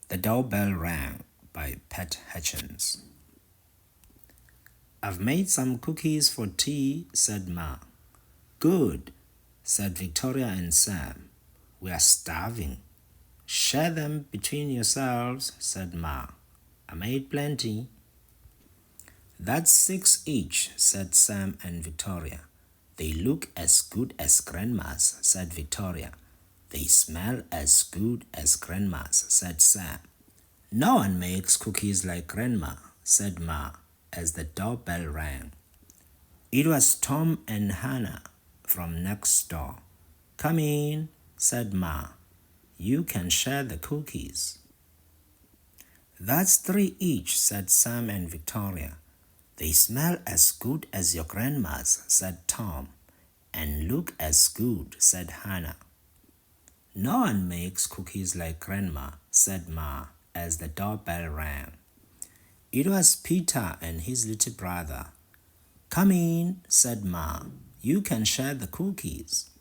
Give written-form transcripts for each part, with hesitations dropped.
The Doorbell Rang by Pat Hutchins. I've made some cookies for tea, said Ma. Good, said Victoria and Sam. We are starving. Share them between yourselves, said Ma. I made plenty. That's 6 each, said Sam and Victoria. They look as good as Grandma's, said Victoria. They smell as good as Grandma's, said Sam. No one makes cookies like Grandma, said Ma, as the doorbell rang. It was Tom and Hannah from next door. Come in, said Ma. You can share the cookies. That's 3 each, said Sam and Victoria. They smell as good as your grandma's, said Tom. And look as good, said Hannah. No one makes cookies like Grandma, said Ma, as the doorbell rang. It was Peter and his little brother. Come in, said Ma. You can share the cookies.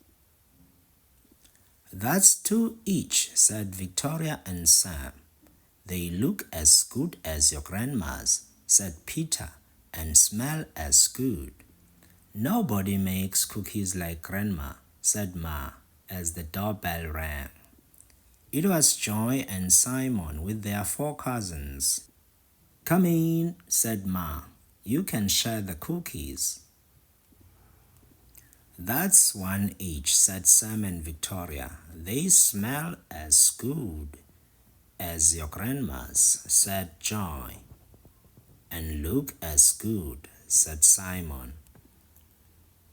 That's 2 each, said Victoria and Sam. They look as good as your grandma's, said Peter, and smell as good. Nobody makes cookies like Grandma, said Ma, as the doorbell rang. It was Joy and Simon with their 4 cousins. Come in, said Ma. You can share the cookies. That's 1 each, said Sam and Victoria. They smell as good as your grandma's, said Joy. And look as good, said Simon.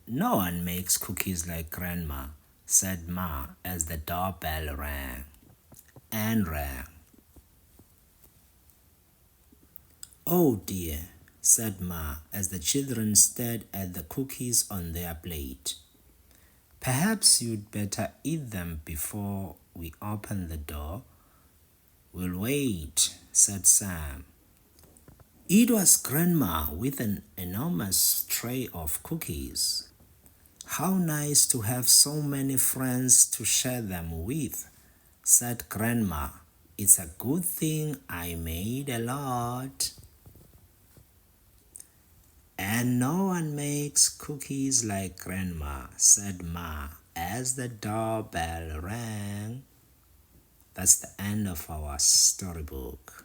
No one makes cookies like Grandma, said Ma, as the doorbell rang. And rang. Oh dear, said Ma, as the children stared at the cookies on their plate. Perhaps you'd better eat them before we open the door. We'll wait, said Sam. It was Grandma with an enormous tray of cookies. How nice to have so many friends to share them with, said Grandma. It's a good thing I made a lot. And no one makes cookies like Grandma, said Ma, as the doorbell rang. That's the end of our storybook.